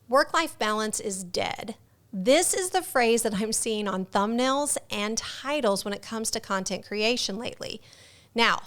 Work-life balance is dead. This is the phrase that I'm seeing on thumbnails and titles when it comes to content creation lately. Now,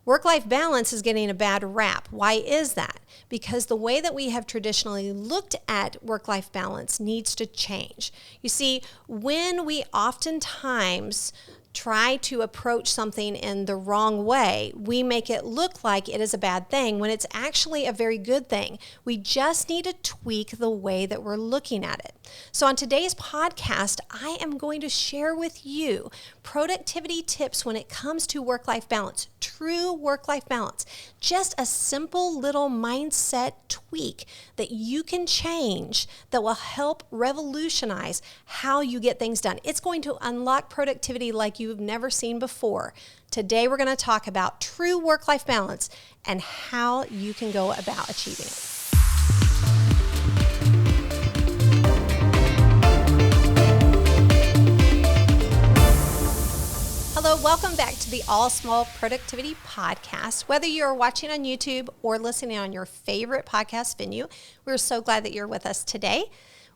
work-life balance is getting a bad rap. Why is that? Because the way that we have traditionally looked at work-life balance needs to change. You see, when we oftentimes try to approach something in the wrong way, we make it look like it is a bad thing when it's actually a very good thing. We just need to tweak the way that we're looking at it. So on today's podcast, I am going to share with you productivity tips when it comes to work-life balance, true work-life balance. Just a simple little mindset tweak that you can change that will help revolutionize how you get things done. It's going to unlock productivity like you've never seen before. Today, we're going to talk about true work-life balance and how you can go about achieving it. Hello, welcome back to the All Small Productivity Podcast. Whether you're watching on YouTube or listening on your favorite podcast venue, we're so glad that you're with us today.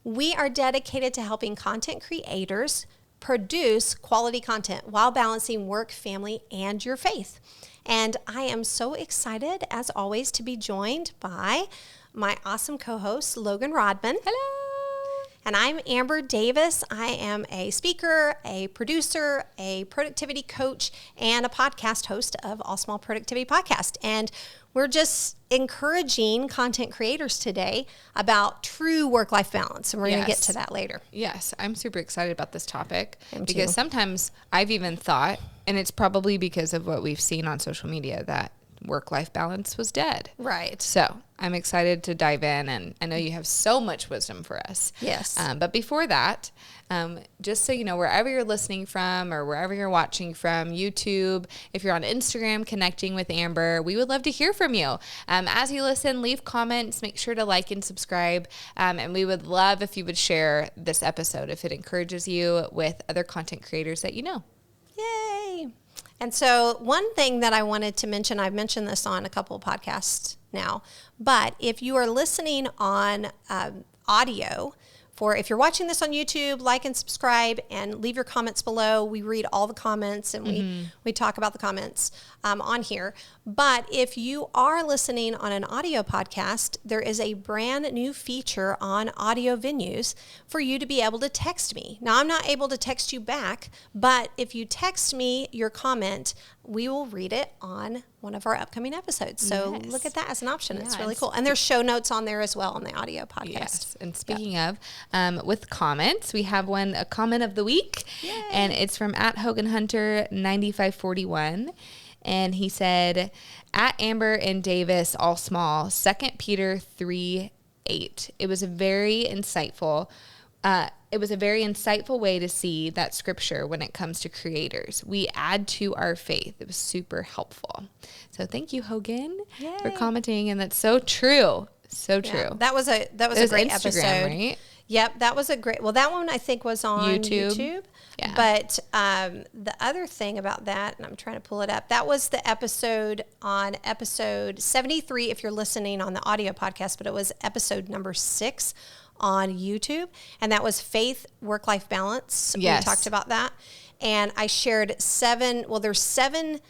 We are dedicated to helping content creators produce quality content while balancing work, family, and your faith. And I am so excited, as always, to be joined by my awesome co-host, Logan Rodman. Hello. And I'm Amber Davis. I am a speaker, a producer, a productivity coach, and a podcast host of All Small Productivity Podcast. And we're just encouraging content creators today about true work-life balance. And we're going to get to that later. Yes, I'm super excited about this topic because sometimes I've even thought, and it's probably because of what we've seen on social media, that work-life balance was dead. Right. So I'm excited to dive in, and I know you have so much wisdom for us. Yes. But before that, just so you know, wherever you're listening from or wherever you're watching from, YouTube, if you're on Instagram connecting with Amber, we would love to hear from you. As you listen, leave comments, make sure to like and subscribe, and we would love if you would share this episode if it encourages you with other content creators that you know. Yay. And so one thing that I wanted to mention, I've mentioned this on a couple of podcasts now, but if you are listening on audio, if you're watching this on YouTube, like and subscribe and leave your comments below. We read all the comments and we talk about the comments on here. But if you are listening on an audio podcast, there is a brand new feature on audio venues for you to be able to text me. Now, I'm not able to text you back, but if you text me your comment, we will read it on one of our upcoming episodes. So look at that as an option. It's really cool. And there's show notes on there as well on the audio podcast. Yes. And speaking of, with comments, we have a comment of the week. Yay. And it's from @HoganHunter9541. And he said, @Amber and Davis, all small, 2 Peter 3:8. It was a very insightful way to see that scripture when it comes to creators. We add to our faith. It was super helpful. So thank you, Hogan, for commenting. And that's so true. So true. Yeah, that was a great Instagram, episode. Right? Yep, that was a great. Well, that one I think was on YouTube. Yeah. But the other thing about that, and I'm trying to pull it up, that was the episode on episode 73. If you're listening on the audio podcast, but it was episode number 6 on YouTube, and that was faith, work-life balance. Yes. We talked about that, and I shared 7. Well, there's 7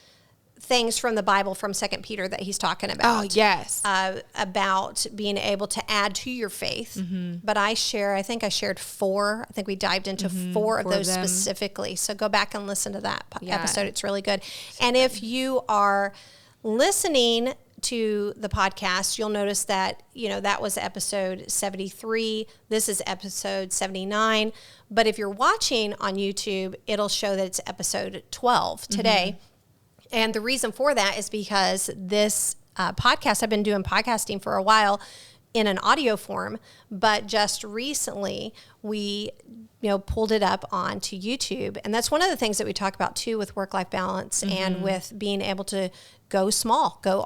things from the Bible from 2 Peter that he's talking about. Oh, yes. About being able to add to your faith. Mm-hmm. But I think I shared 4. I think we dived into 4 of those specifically. So go back and listen to that episode. It's really good. And if you are listening to the podcast, you'll notice that, that was episode 73. This is episode 79. But if you're watching on YouTube, it'll show that it's episode 12 today. Mm-hmm. And the reason for that is because this podcast, I've been doing podcasting for a while in an audio form, but just recently we, pulled it up onto YouTube. And that's one of the things that we talk about too with work-life balance and with being able to go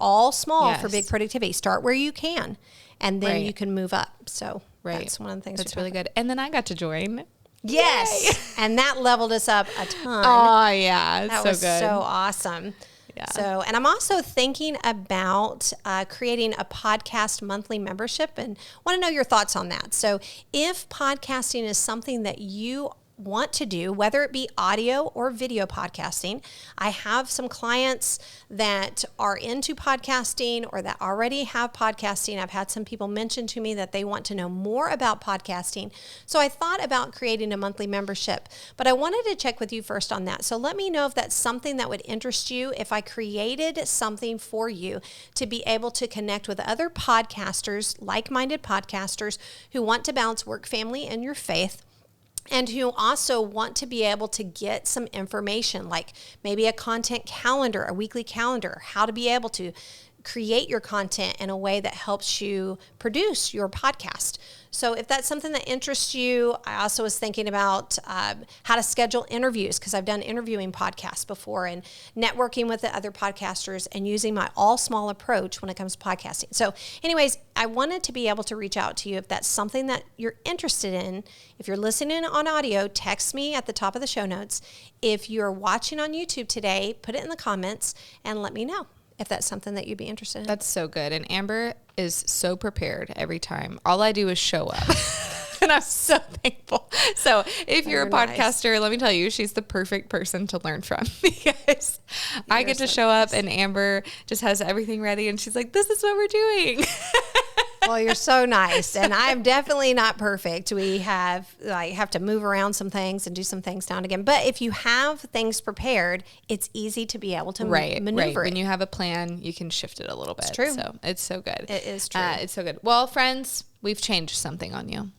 all small for big productivity. Start where you can, and then you can move up. So that's one of the things that's really good. And then I got to join. Yes. And that leveled us up a ton. Oh, yeah. That was so awesome. Yeah. So, and I'm also thinking about creating a podcast monthly membership and want to know your thoughts on that. So if podcasting is something that you want to do, whether it be audio or video podcasting, I have some clients that are into podcasting or that already have podcasting. I've had some people mention to me that they want to know more about podcasting. So I thought about creating a monthly membership, but I wanted to check with you first on that. So let me know if that's something that would interest you, if I created something for you to be able to connect with other podcasters, like-minded podcasters who want to balance work, family, and your faith, and who also want to be able to get some information, like maybe a content calendar, a weekly calendar, how to be able to create your content in a way that helps you produce your podcast. So if that's something that interests you, I also was thinking about how to schedule interviews, because I've done interviewing podcasts before and networking with the other podcasters and using my all small approach when it comes to podcasting. So anyways, I wanted to be able to reach out to you if that's something that you're interested in. If you're listening on audio, text me at the top of the show notes. If you're watching on YouTube today, put it in the comments and let me know if that's something that you'd be interested in. That's so good. And Amber is so prepared every time. All I do is show up. And I'm so thankful. So if you're a podcaster, let me tell you, she's the perfect person to learn from, because I get to show up and Amber just has everything ready and she's like, this is what we're doing. Well, you're so nice. And I'm definitely not perfect. We have to move around some things and do some things now and again. But if you have things prepared, it's easy to be able to maneuver it. When you have a plan, you can shift it a little bit. It's true. So it's so good. It is true. It's so good. Well, friends, we've changed something on you,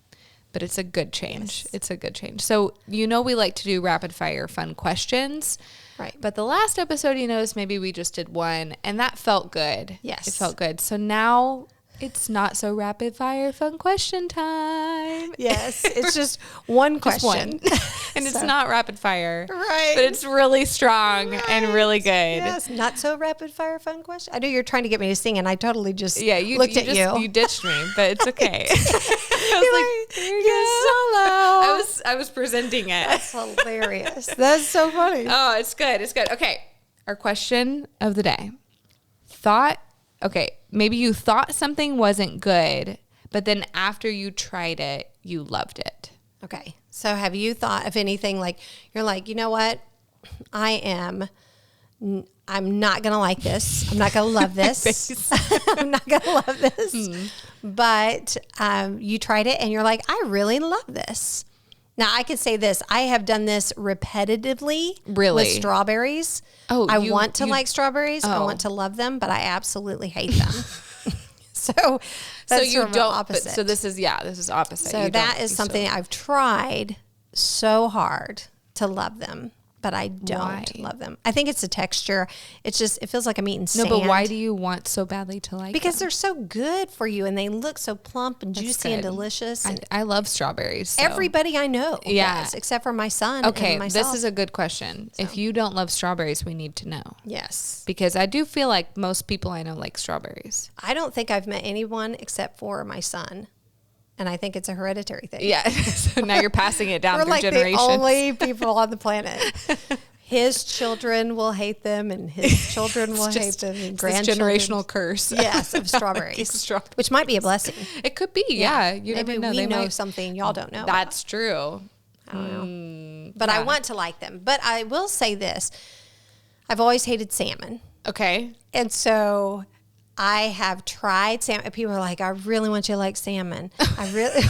but it's a good change. Yes. It's a good change. So, we like to do rapid fire fun questions. Right. But the last episode, maybe we just did one and that felt good. Yes. It felt good. So now it's not so rapid fire fun question time. Yes. It's just one question. Just one. And it's not rapid fire. Right. But it's really strong and really good. Yes. Not so rapid fire fun question. I know you're trying to get me to sing and I totally just looked at you. You ditched me, but it's okay. I was like, here you go. I was presenting it. That's hilarious. That's so funny. Oh, it's good. It's good. Okay. Our question of the day. Maybe you thought something wasn't good, but then after you tried it, you loved it. Okay. So have you thought of anything like, you're like, you know what? I'm not going to like this. I'm not going to love this. I'm not going to love this. But you tried it and you're like, I really love this. Now, I could say this. I have done this repetitively with strawberries. Oh, I want to like strawberries. I want to love them, but I absolutely hate them. So that's you sort of don't. opposite. So this is opposite. So that is something I've tried so hard to love them, but I don't love them. I think it's the texture. It's just, it feels like I'm eating sand. No, but why do you want so badly to like Because them? they're so good for you and they look so plump and juicy and delicious. And I love strawberries. So. everybody I know does, except for my son and myself. This is a good question. So. If you don't love strawberries, we need to know. Yes. Because I do feel like most people I know like strawberries. I don't think I've met anyone except for my son. And I think it's a hereditary thing. Yeah. So now you're passing it down We're through like generations. the only people on the planet. His children will hate them, and his children will hate them, and grandchildren. Generational curse. Yes, of strawberries, which might be a blessing. It could be, yeah. You Maybe never know. we know something y'all don't know. That's true. I don't know. But I want to like them. But I will say this. I've always hated salmon. Okay. And so I have tried salmon. People are like, I really want you to like salmon. I really...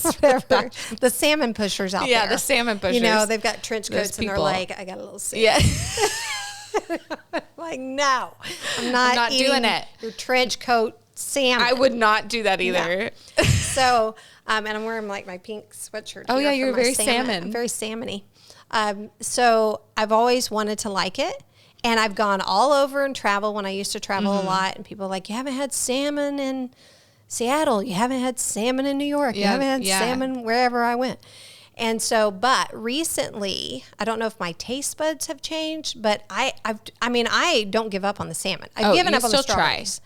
Whatever. The salmon pushers out there. Yeah, the salmon pushers. They've got trench coats and they're like, I got a little salmon. Yeah. Like, no, I'm not doing it. Your trench coat salmon. I would not do that either. No. So, and I'm wearing like my pink sweatshirt. Oh, yeah, you're very salmon. salmon. I'm very salmon-y. So I've always wanted to like it. And I've gone all over and travel when I used to travel a lot. And people are like, you haven't had salmon in Seattle. You haven't had salmon in New York. You haven't had salmon wherever I went. And so, but recently, I don't know if my taste buds have changed, but I don't give up on the salmon. I've given up on the strawberries.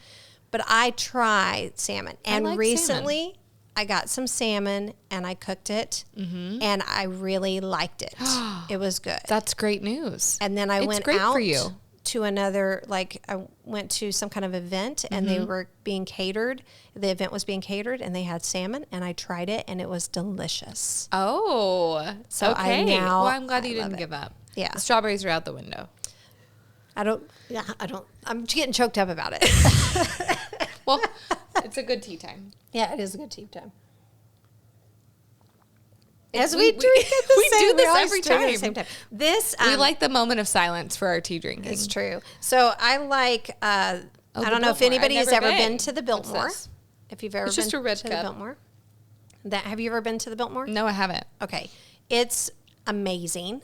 But I tried salmon. And like recently, salmon. I got some salmon and I cooked it. And I really liked it. It was good. That's great news. And then I went great out for you. to another, like I went to some kind of event and they were being catered. The event was being catered and they had salmon and I tried it and it was delicious. Oh, So okay. I'm glad you love didn't it. give up. Yeah. The strawberries are out the window. I'm getting choked up about it. Well, it's a good tea time. Yeah, it is a good tea time. As we drink at the we same, do this always every drink at time. the same time. This We like the moment of silence for our tea drinking. It's true. So I like. I don't know if Biltmore. anybody I've has never ever been been. to the What's Biltmore. this? If you've ever It's been just a red to the cup. Biltmore, have you ever been to the Biltmore? No, I haven't. Okay, it's amazing.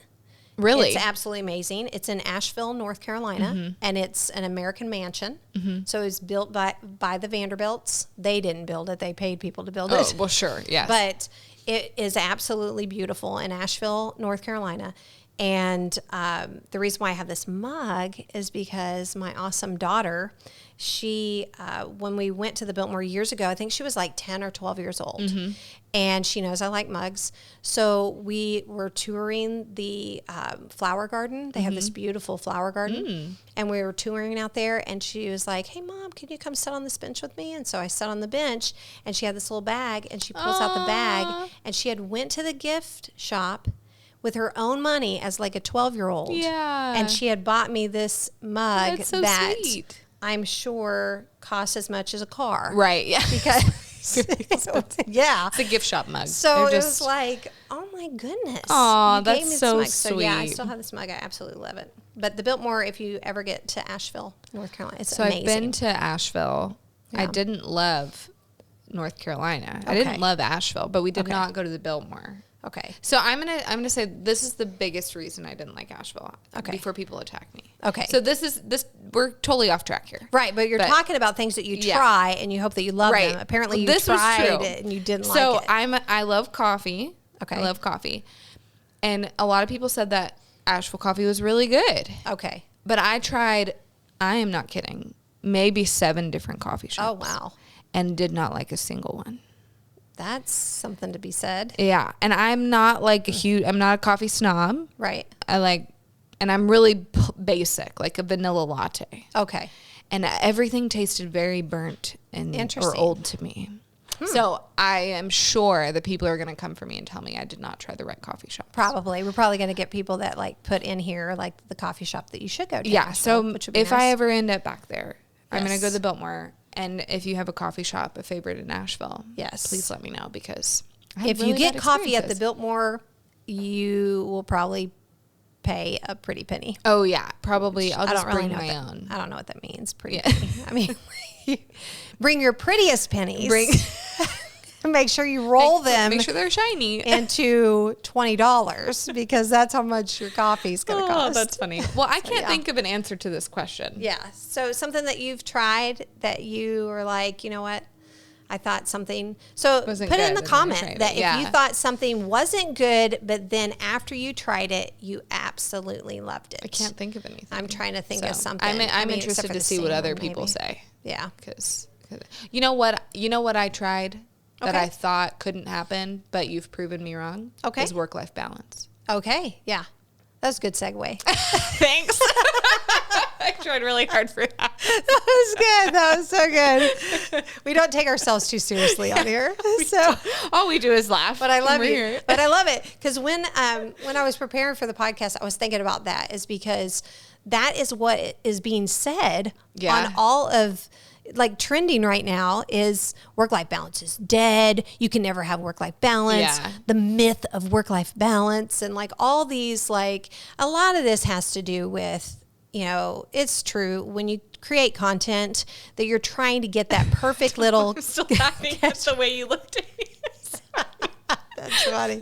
Really? It's absolutely amazing. It's in Asheville, North Carolina, and it's an American mansion. So it's built by the Vanderbilts. They didn't build it; they paid people to build Oh, it. well, sure. Yes. But it is absolutely beautiful in Asheville, North Carolina. And the reason why I have this mug is because my awesome daughter, she, when we went to the Biltmore years ago, I think she was like 10 or 12 years old. And she knows I like mugs. So we were touring the flower garden. They have this beautiful flower garden. And we were touring out there. And she was like, hey, Mom, can you come sit on this bench with me? And so I sat on the bench. And she had this little bag. And she pulls out the bag. And she had went to the gift shop with her own money as like a 12-year-old. Yeah. And she had bought me this mug That's so that sweet. I'm sure costs as much as a car. Right. Yeah. Because, yeah. It's a gift shop mug. So They're it just, was like, oh my goodness. Aw, You that's gave me this so mug. So yeah, I sweet. still have this mug. I absolutely love it. But the Biltmore, if you ever get to Asheville, North Carolina, it's So amazing. I've been to Asheville. I Yeah. didn't love North Carolina. I Okay. didn't love Asheville, but we did Okay. not go to the Biltmore. Okay. So I'm gonna say this is the biggest reason I didn't like Asheville. Okay. Before people attack me. Okay. So this we're totally off track here. Right, but you're talking about things that you try and you hope that you love them. Apparently you tried it and you didn't like it. So I love coffee. Okay. I love coffee. And a lot of people said that Asheville coffee was really good. Okay. But I tried, I am not kidding, maybe 7 different coffee shops. Oh, wow. And did not like a single one. That's something to be said. Yeah. And I'm not like I'm not a coffee snob. Right. And I'm really basic, like a vanilla latte. Okay. And everything tasted very burnt and or Interesting. old to me. So I am sure that people are going to come for me and tell me I did not try the right coffee shop. Probably. We're probably going to get people that like put in here like the coffee shop that you should go to. Yeah. So which would be if nice. I ever end up back there, I'm going to go Yes. to the Biltmore. And if you have a coffee shop, a favorite in Nashville, Yes. please let me know because I had if really you get bad coffee at the experiences. Biltmore, you will probably pay a pretty penny. Oh yeah, probably. I'll I just don't really bring know my what that, own. I don't know what that means. Pretty Yeah. penny. I mean, bring your prettiest pennies. Make sure you roll them Make sure they're shiny. into $20 because that's how much your coffee's going to cost. Oh, that's funny. Well, I can't yeah. think of an answer to this question. Yeah. So something that you've tried that you are like, you know what? I thought something. So Wasn't put good, in the and then I comment tried that it. if Yeah. you thought something wasn't good, but then after you tried it, you absolutely loved it. I can't think of anything. I'm trying to think of So, something. I'm I mean, interested except for to the see what salmon, other people maybe. say. Yeah. Because you know what I tried that Okay. I thought couldn't happen, but you've proven me wrong. Okay. Is work-life balance. Okay. Yeah. That was a good segue. Thanks. I tried really hard for that. That was good. That was so good. We don't take ourselves too seriously on here. So, All we do is laugh. but I love when you. we're here. But I love it because when I was preparing for the podcast, I was thinking about that is because that is what is being said Yeah. on all of like trending right now is work-life balance is dead. You can never have work-life balance. Yeah. The myth of work-life balance and like all these like a lot of this has to do with, you know, it's true when you create content that you're trying to get that perfect little I'm still laughing at the way you looked at me. That's funny.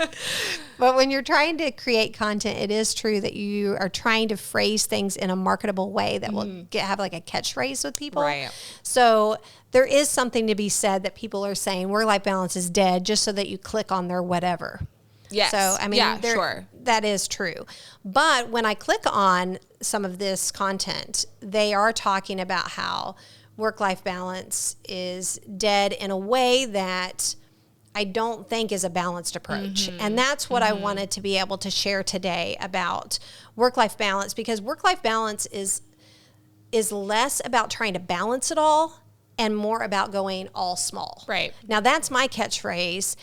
But when you're trying to create content, it is true that you are trying to phrase things in a marketable way that will have like a catchphrase with people. Right. So there is something to be said that people are saying work-life balance is dead just so that you click on their whatever. Yes. So, I mean, yeah, sure. that is true. But when I click on some of this content, they are talking about how work-life balance is dead in a way that I don't think is a balanced approach. And that's what I wanted to be able to share today about work-life balance, because work-life balance is is less about trying to balance it all and more about going all small. Right. Now that's my catchphrase,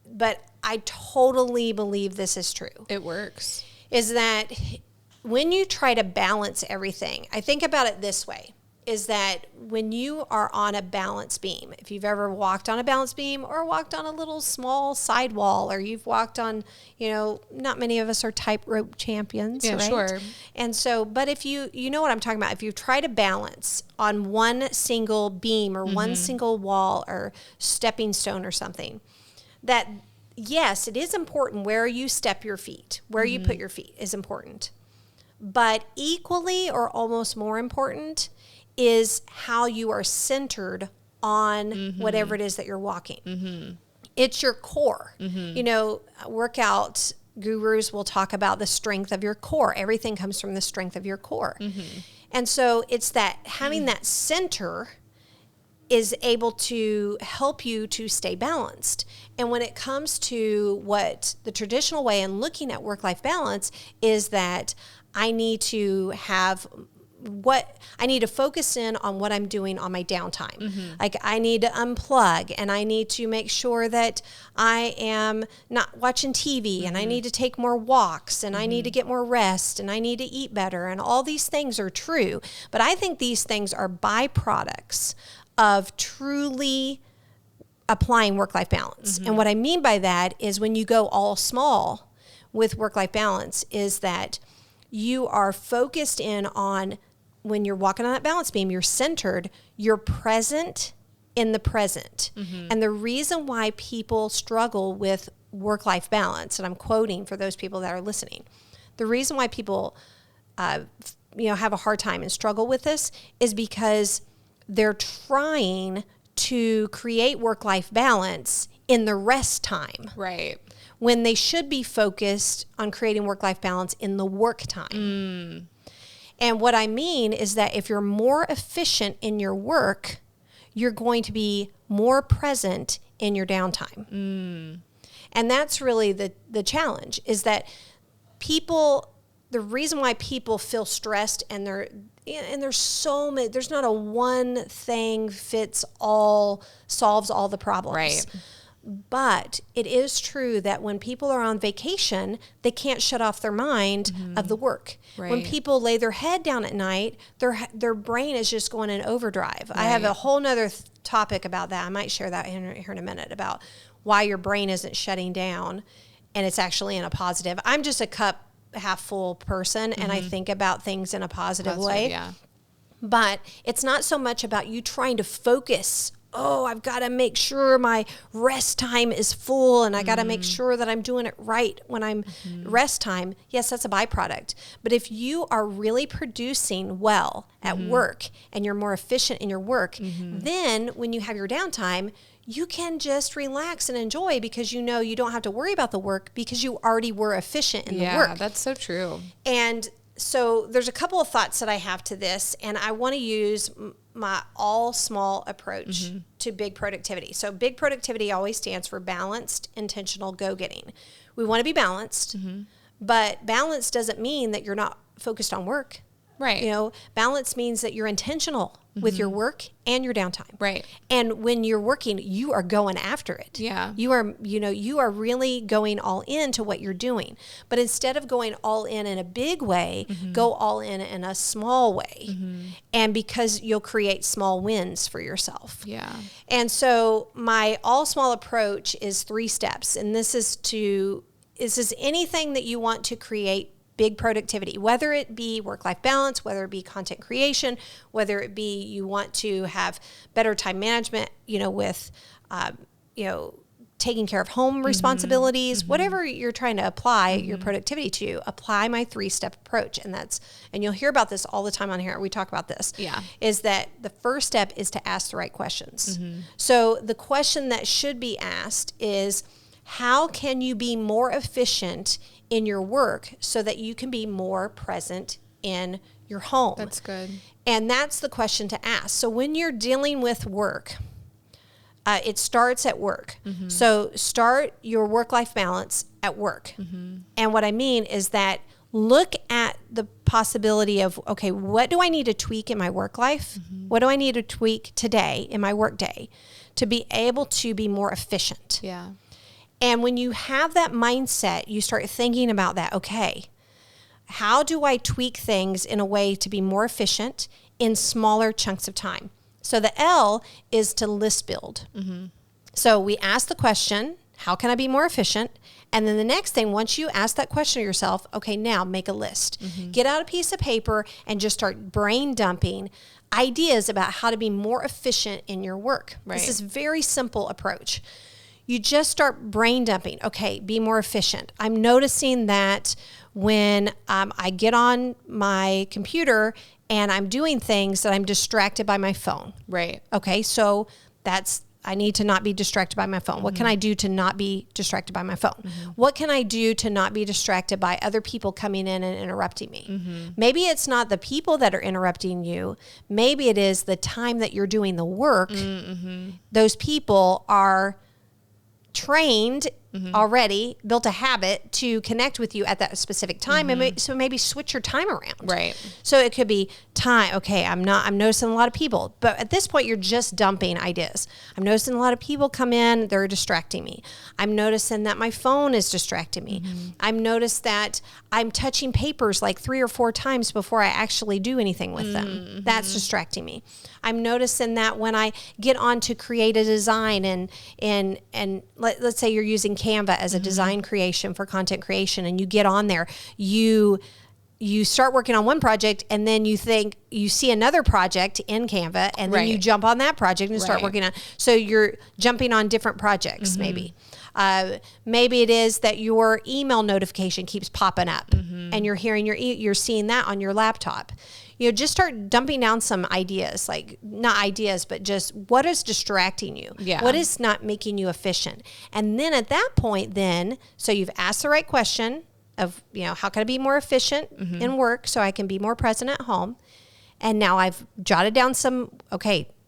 but I totally believe this is true. It works. Is that when you try to balance everything, I think about it this way, is that when you are on a balance beam, if you've ever walked on a balance beam or walked on a little small sidewall, or you've walked on, not many of us are tightrope champions, yeah, right? Sure. And so, but if you know what I'm talking about, if you try to balance on one single beam or one single wall or stepping stone or something, that yes, it is important where you step your feet, where you put your feet is important. But equally or almost more important is how you are centered on whatever it is that you're walking. It's your core. Workout gurus will talk about the strength of your core. Everything comes from the strength of your core. And so it's that having that center is able to help you to stay balanced. And when it comes to what the traditional way in looking at work-life balance is that I need to focus in on what I'm doing on my downtime. Like I need to unplug, and I need to make sure that I am not watching TV, and I need to take more walks, and I need to get more rest, and I need to eat better. And all these things are true. But I think these things are byproducts of truly applying work-life balance. And what I mean by that is when you go all small with work-life balance is that you are focused in on when you're walking on that balance beam, you're centered, you're present in the present. And the reason why people struggle with work-life balance, and I'm quoting for those people that are listening, the reason why people have a hard time and struggle with this is because they're trying to create work-life balance in the rest time. Right. When they should be focused on creating work-life balance in the work time. And what I mean is that if you're more efficient in your work, you're going to be more present in your downtime. And that's really the challenge, is that the reason why people feel stressed and there's so many, there's not a one thing fits all, solves all the problems. Right. But it is true that when people are on vacation, they can't shut off their mind of the work. Right. When people lay their head down at night, their brain is just going in overdrive. Right. I have a whole nother topic about that. I might share that here in a minute about why your brain isn't shutting down and it's actually in a positive. I'm just a cup half full person, and I think about things in a positive way. Yeah. But it's not so much about you trying to focus. Oh, I've got to make sure my rest time is full, and I got to make sure that I'm doing it right when I'm rest time. Yes, that's a byproduct. But if you are really producing well at work and you're more efficient in your work, then when you have your downtime, you can just relax and enjoy because you don't have to worry about the work because you already were efficient in the work. Yeah, that's so true. And so there's a couple of thoughts that I have to this, and I want to use my all small approach to big productivity. So big productivity always stands for balanced, intentional go-getting. We want to be balanced, but balance doesn't mean that you're not focused on work. Right. Balance means that you're intentional with your work and your downtime. Right. And when you're working, you are going after it. Yeah. You are really going all into what you're doing. But instead of going all in a big way, go all in a small way. And because you'll create small wins for yourself. Yeah. And so my all small approach is 3 steps. And this is anything that you want to create big productivity, whether it be work-life balance, whether it be content creation, whether it be you want to have better time management, with, taking care of home responsibilities, whatever you're trying to apply your productivity to, apply my 3-step approach. And you'll hear about this all the time on here. We talk about this. Yeah. Is that the first step is to ask the right questions. So the question that should be asked is, how can you be more efficient in your work so that you can be more present in your home? That's good. And that's the question to ask. So when you're dealing with work, it starts at work. So start your work-life balance at work. And what I mean is that look at the possibility of, okay, what do I need to tweak in my work life? What do I need to tweak today in my work day to be able to be more efficient? Yeah. And when you have that mindset, you start thinking about that. Okay, how do I tweak things in a way to be more efficient in smaller chunks of time? So the L is to list build. So we ask the question, how can I be more efficient? And then the next thing, once you ask that question to yourself, okay, now make a list. Get out a piece of paper and just start brain dumping ideas about how to be more efficient in your work. Right. This is a very simple approach. You just start brain dumping. Okay, be more efficient. I'm noticing that when I get on my computer and I'm doing things that I'm distracted by my phone. Right. Okay, so I need to not be distracted by my phone. What can I do to not be distracted by my phone? What can I do to not be distracted by other people coming in and interrupting me? Maybe it's not the people that are interrupting you. Maybe it is the time that you're doing the work. Those people are trained already, built a habit to connect with you at that specific time. And so maybe switch your time around. Right. So it could be time. Okay, I'm noticing a lot of people, but at this point you're just dumping ideas. I'm noticing a lot of people come in, they're distracting me. I'm noticing that my phone is distracting me. I've noticed that I'm touching papers like 3 or 4 times before I actually do anything with them. That's distracting me. I'm noticing that when I get on to create a design and let's say you're using Canva as a design creation for content creation, and you get on there, you start working on one project, and then you see another project in Canva, and then you jump on that project and start working on. So you're jumping on different projects. Maybe it is that your email notification keeps popping up, and you're hearing you're seeing that on your laptop. Just start dumping down some ideas, like not ideas, but just what is distracting you? Yeah. What is not making you efficient? And then at that point, so you've asked the right question of, how can I be more efficient in work so I can be more present at home? And now I've jotted down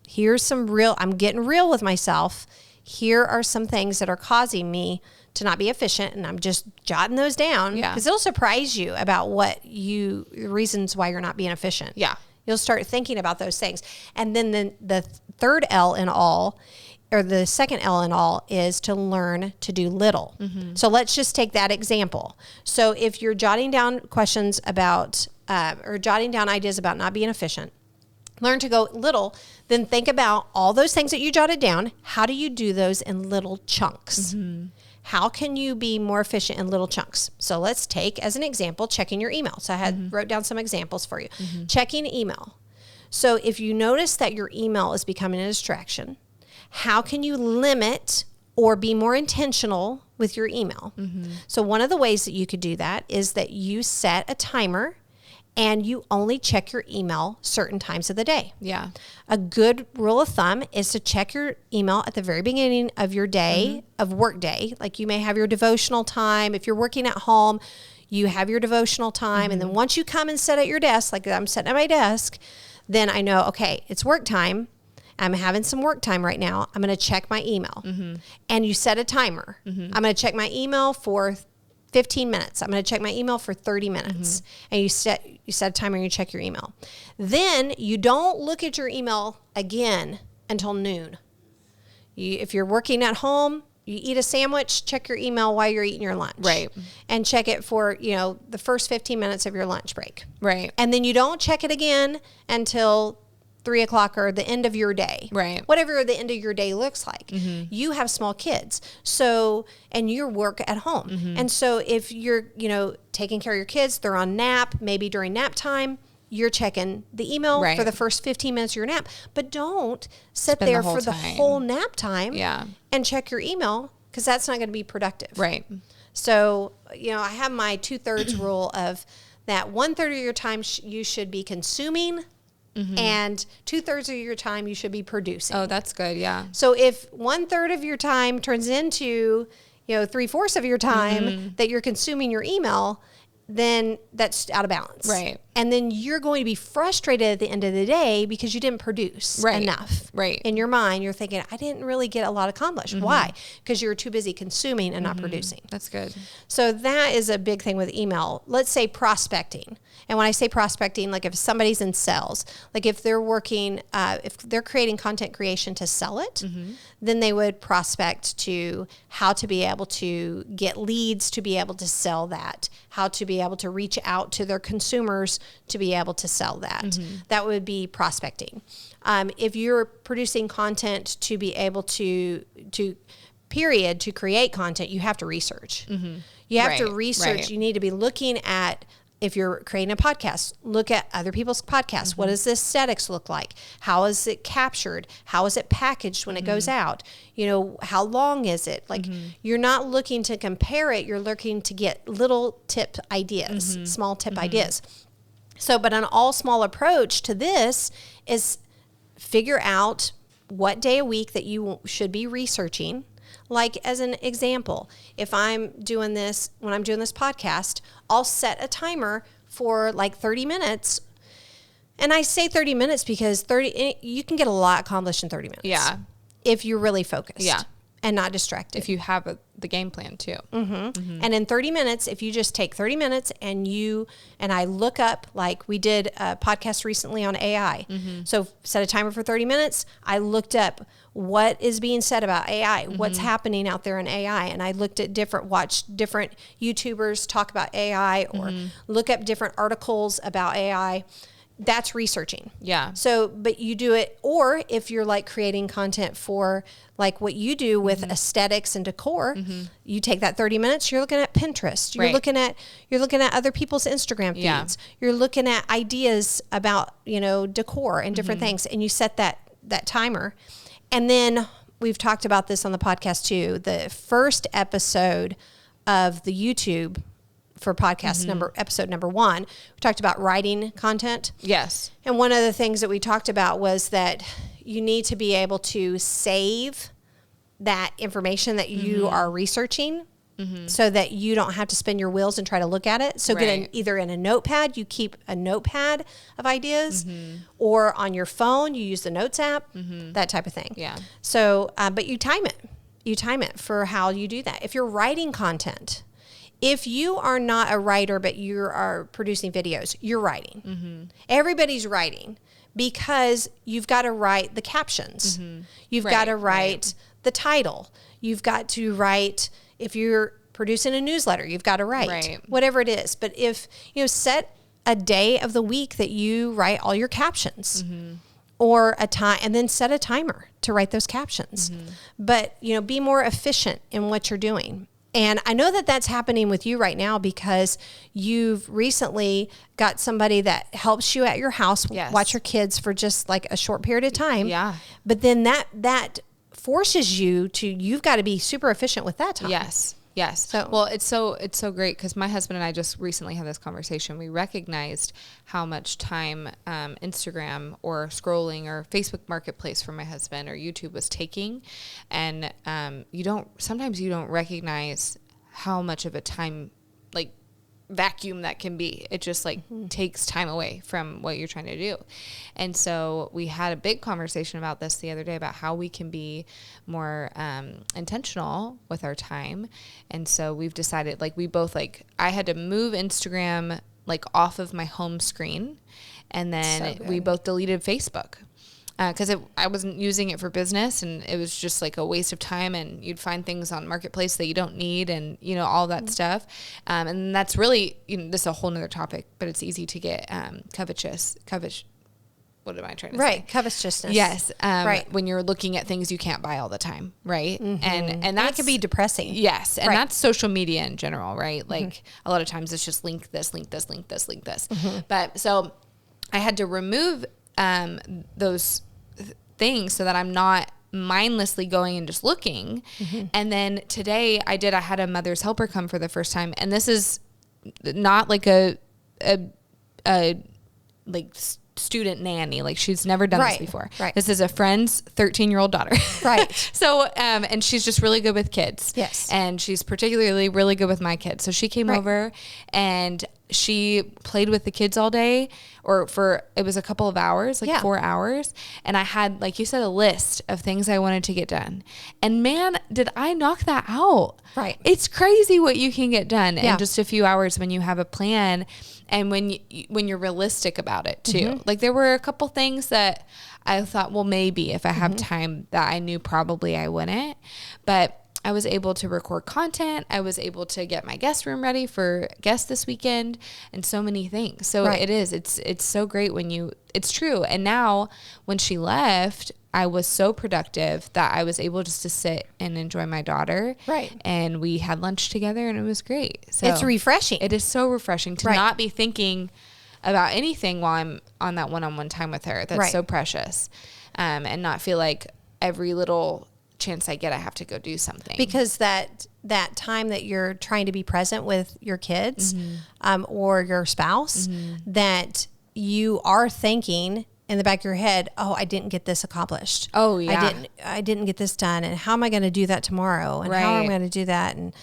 here's some I'm getting real with myself. Here are some things that are causing me to not be efficient, and I'm just jotting those down because it'll surprise you about the reasons why you're not being efficient. Yeah. You'll start thinking about those things. And then the third L in all, or the second L in all, is to learn to do little. So let's just take that example. So if you're jotting down questions about, or jotting down ideas about not being efficient, learn to go little, then think about all those things that you jotted down. How do you do those in little chunks? How can you be more efficient in little chunks? So let's take as an example, checking your email. So I wrote down some examples for you. Checking email. So if you notice that your email is becoming a distraction, how can you limit or be more intentional with your email? So one of the ways that you could do that is that you set a timer and you only check your email certain times of the day. Yeah. A good rule of thumb is to check your email at the very beginning of your day, of work day. Like you may have your devotional time. If you're working at home, you have your devotional time. And then once you come and sit at your desk, like I'm sitting at my desk, then I know, okay, it's work time. I'm having some work time right now. I'm going to check my email. And you set a timer. I'm going to check my email for 15 minutes. I'm going to check my email for 30 minutes. And you set a timer and you check your email. Then you don't look at your email again until noon. If you're working at home, you eat a sandwich, check your email while you're eating your lunch. Right. And check it for, the first 15 minutes of your lunch break. Right. And then you don't check it again until 3 o'clock or the end of your day. Right. Whatever the end of your day looks like. You have small kids. So, and you work at home. And so if you're, taking care of your kids, they're on nap, maybe during nap time, you're checking the email for the first 15 minutes of your nap. But don't sit there for the whole nap time and check your email, because that's not going to be productive. Right. So, I have my 2/3 rule of that 1/3 of your time you should be consuming, and 2/3 of your time you should be producing. Oh, that's good. Yeah. So if 1/3 of your time turns into, 3/4 of your time that you're consuming your email, then that's out of balance. Right. And then you're going to be frustrated at the end of the day because you didn't produce enough. Right. In your mind, you're thinking, I didn't really get a lot accomplished. Why? Because you're too busy consuming and not producing. That's good. So that is a big thing with email. Let's say prospecting. And when I say prospecting, like if somebody's in sales, like if they're working, if they're creating content creation to sell it, then they would prospect to how to be able to get leads to be able to sell that, how to be able to reach out to their consumers to be able to sell that. That would be prospecting. If you're producing content to be able to create content, you have to research. You have to research. Right. You need to be looking at, if you're creating a podcast, look at other people's podcasts. What does the aesthetics look like? How is it captured? How is it packaged when it goes out? You know, how long is it? Like, you're not looking to compare it. You're looking to get little tip ideas, small tip ideas. So, but an all small approach to this is figure out what day a week that you should be researching. Like, as an example, if I'm doing this, when I'm doing this podcast, I'll set a timer for like 30 minutes. And I say 30 minutes because you can get a lot accomplished in 30 minutes. Yeah. If you're really focused. Yeah. And not distracted. If you have the game plan too. And in 30 minutes, if you just take 30 minutes and I look up, like we did a podcast recently on AI. So set a timer for 30 minutes. I looked up what is being said about AI, what's happening out there in AI. And I looked at watched different YouTubers talk about AI or look up different articles about AI. That's researching. Yeah. So, but you do it, or if you're like creating content for like what you do with aesthetics and decor, you take that 30 minutes, you're looking at Pinterest. You're looking at other people's Instagram feeds. Yeah. You're looking at ideas about, decor and different things. And you set that timer. And then we've talked about this on the podcast too. The first episode of the YouTube for podcast episode number 1, we talked about writing content. Yes. And one of the things that we talked about was that you need to be able to save that information that you are researching so that you don't have to spin your wheels and try to look at it. So get either in a notepad, you keep a notepad of ideas, or on your phone, you use the Notes app, that type of thing. Yeah. So, but you time it. You time it for how you do that. If you're writing content, if you are not a writer, but you are producing videos, you're writing. Everybody's writing because you've got to write the captions. You've got to write the title. You've got to write, if you're producing a newsletter, you've got to write whatever it is. But if, set a day of the week that you write all your captions or a time, and then set a timer to write those captions. But, be more efficient in what you're doing. And I know that that's happening with you right now because you've recently got somebody that helps you at your house watch your kids for just like a short period of time. Yeah. But then that forces you've got to be super efficient with that time. Yes. Yes. So, well, it's so great because my husband and I just recently had this conversation. We recognized how much time Instagram or scrolling or Facebook Marketplace for my husband or YouTube was taking, and sometimes you don't recognize how much of a time vacuum that can be. It just takes time away from what you're trying to do. And so we had a big conversation about this the other day about how we can be more intentional with our time. And so we've decided I had to move Instagram off of my home screen, and then we both deleted Facebook. Because I wasn't using it for business, and it was just a waste of time, and you'd find things on Marketplace that you don't need, and all that stuff. And that's really, this is a whole nother topic, but it's easy to get covetous. What am I trying to say? Right, covetousness. Yes, when you're looking at things you can't buy all the time, right? And that can be depressing. Yes, and that's social media in general, right? A lot of times it's just link this. But so I had to remove those things so that I'm not mindlessly going and just looking. And then today I had a mother's helper come for the first time, and this is not a student nanny. Like she's never done this before. Right. This is a friend's 13-year-old daughter. Right. So, and she's just really good with kids. Yes. And she's particularly really good with my kids. So she came over and she played with the kids all day, or it was a couple of hours, like 4 hours. And I had, like you said, a list of things I wanted to get done. And man, did I knock that out. Right. It's crazy what you can get done in just a few hours when you have a plan and when you're realistic about it too. Like there were a couple things that I thought, well, maybe if I have time, that I knew probably I wouldn't. But I was able to record content. I was able to get my guest room ready for guests this weekend and so many things. So it's so great when it's true. And now when she left, I was so productive that I was able just to sit and enjoy my daughter. Right. And we had lunch together and it was great. So it's refreshing. It is so refreshing to not be thinking about anything while I'm on that one-on-one time with her. That's so precious. And not feel like every little chance I get, I have to go do something. Because that time that you're trying to be present with your kids or your spouse, that you are thinking in the back of your head, oh, I didn't get this accomplished. Oh yeah. I didn't get this done. And how am I going to do that tomorrow? And how am I going to do that? And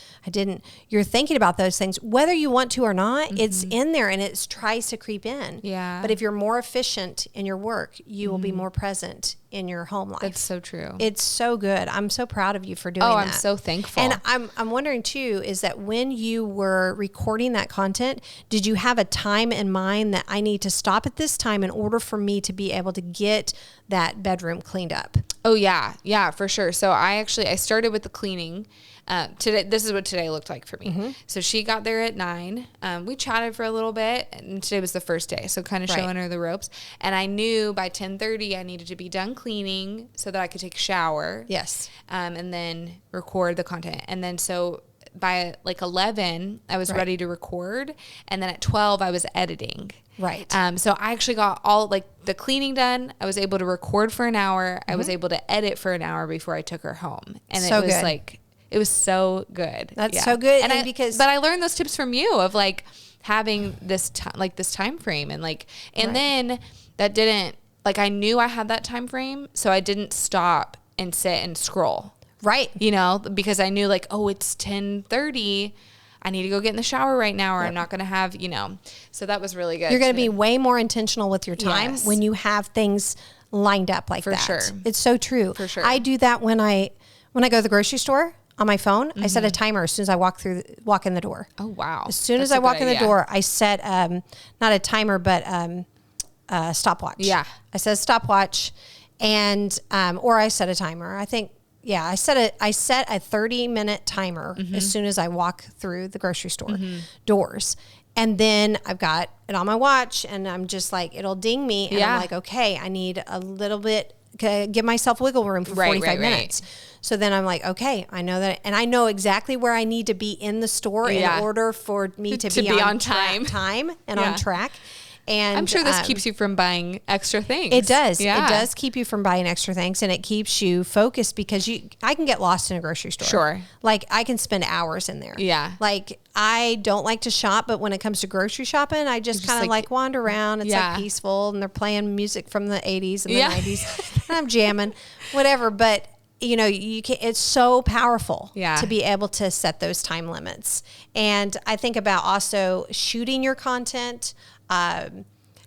you're thinking about those things, whether you want to or not, it's in there and it tries to creep in. Yeah. But if you're more efficient in your work, you will be more present in your home life. That's so true. It's so good. I'm so proud of you for doing that. Oh, I'm so thankful. And I'm wondering too, is that when you were recording that content, did you have a time in mind that I need to stop at this time in order for me to be able to get that bedroom cleaned up? Oh yeah. Yeah, for sure. So I started with the cleaning. Today, this is what today looked like for me. So she got there at 9. We chatted for a little bit, and today was the first day. So kind of showing her the ropes. And I knew by 10:30 I needed to be done cleaning so that I could take a shower. Yes. And then record the content. And then so by like 11, I was ready to record. And then at 12, I was editing. Right. So I actually got all like the cleaning done. I was able to record for an hour. I was able to edit for an hour before I took her home. And so it was good. like, it was so good. That's so good. But I learned those tips from you of like having this time frame and like, and then that didn't, like I knew I had that time frame. So I didn't stop and sit and scroll. Right. You know, because I knew like, oh, it's 10:30. I need to go get in the shower right now or I'm not going to have, so that was really good. You're going to be way more intentional with your time when you have things lined up like that. For sure. It's so true. For sure. I do that when I go to the grocery store on my phone. I set a timer as soon as I walk in the door. Oh, wow. As soon as I walk in the door, I set, not a timer, but a stopwatch. Yeah. I set a stopwatch and, or I set a timer. I think, I set a 30-minute timer as soon as I walk through the grocery store doors. And then I've got it on my watch and I'm just like, it'll ding me. And I'm like, okay, I need a little bit, give myself wiggle room for 45 minutes. So then I'm like, okay, I know that. And I know exactly where I need to be in the store in order for me to be on time and on track. And I'm sure this keeps you from buying extra things. It does. Yeah. It does keep you from buying extra things, and it keeps you focused because I can get lost in a grocery store. Sure. Like I can spend hours in there. Yeah. Like I don't like to shop, but when it comes to grocery shopping, I just kind of like wander around. It's like peaceful, and they're playing music from the 80s and the 90s, and I'm jamming, whatever. But you can. It's so powerful to be able to set those time limits. And I think about also shooting your content.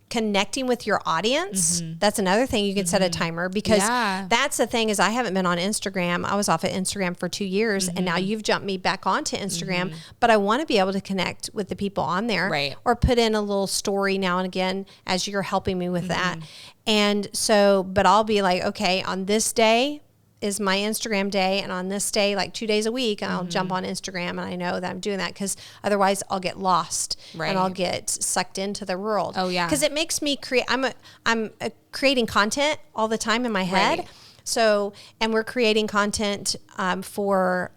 Connecting with your audience. That's another thing you can set a timer because that's the thing is I haven't been on Instagram. I was off of Instagram for 2 years and now you've jumped me back onto Instagram, but I want to be able to connect with the people on there or put in a little story now and again as you're helping me with that. And so, but I'll be like, okay, on this day is my Instagram day. And on this day, like 2 days a week, I'll jump on Instagram and I know that I'm doing that because otherwise I'll get lost and I'll get sucked into the world. Oh yeah. Because it makes me create, I'm creating content all the time in my head. So, and we're creating content for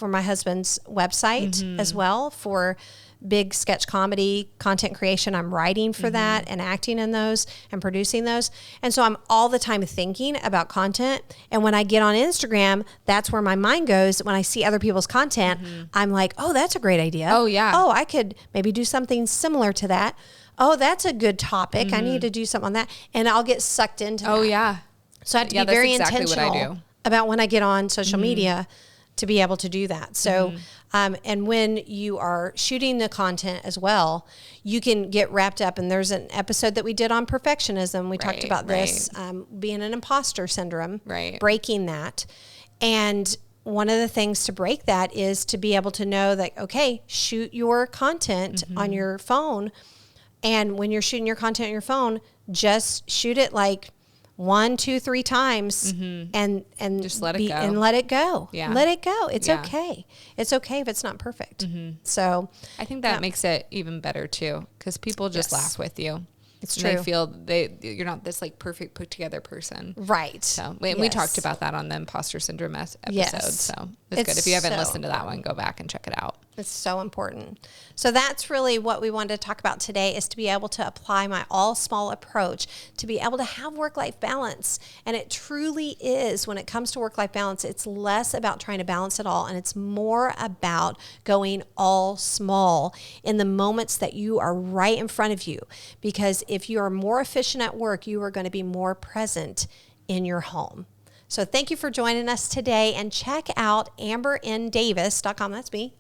my husband's website as well, for big sketch comedy content creation. I'm writing for that and acting in those and producing those. And so I'm all the time thinking about content. And when I get on Instagram, that's where my mind goes. When I see other people's content, I'm like, oh, that's a great idea. Oh, yeah. Oh, I could maybe do something similar to that. Oh, that's a good topic. I need to do something on that. And I'll get sucked into that. Oh, yeah. So I have to be very intentional about when I get on social media to be able to do that. So, and when you are shooting the content as well, you can get wrapped up. And there's an episode that we did on perfectionism. We talked about this, being an imposter syndrome, breaking that. And one of the things to break that is to be able to know that, okay, shoot your content on your phone. And when you're shooting your content on your phone, just shoot it like 1, 2, 3 times and just let it go. And let it go. Yeah. Let it go. It's okay. It's okay if it's not perfect. So I think that makes it even better too, because people just laugh with you. It's true. They feel you're not this like perfect put together person. Right. So we talked about that on the imposter syndrome episode. So it's good. If you haven't listened to that one, go back and check it out. It's so important. So that's really what we wanted to talk about today, is to be able to apply my all small approach to be able to have work-life balance. And it truly is, when it comes to work-life balance, it's less about trying to balance it all, and it's more about going all small in the moments that you are right in front of you. Because if you are more efficient at work, you are going to be more present in your home. So thank you for joining us today, and check out amberanddavis.com. That's me.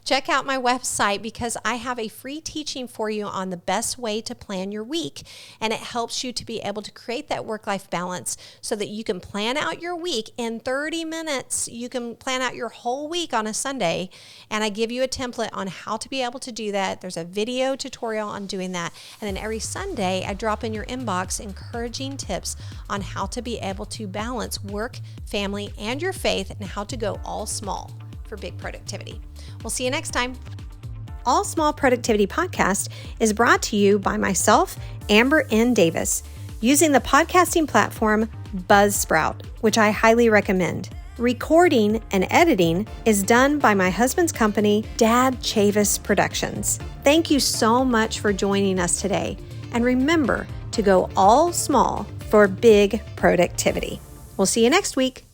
Check out my website, because I have a free teaching for you on the best way to plan your week. And it helps you to be able to create that work-life balance so that you can plan out your week in 30 minutes. You can plan out your whole week on a Sunday. And I give you a template on how to be able to do that. There's a video tutorial on doing that. And then every Sunday, I drop in your inbox encouraging tips on how to be able to balance work, family, and your faith, and how to go all small for big productivity. We'll see you next time. All Small Productivity Podcast is brought to you by myself, Amber and Davis, using the podcasting platform Buzzsprout, which I highly recommend. Recording and editing is done by my husband's company, Dad Chavis Productions. Thank you so much for joining us today. And remember to go all small for big productivity. We'll see you next week.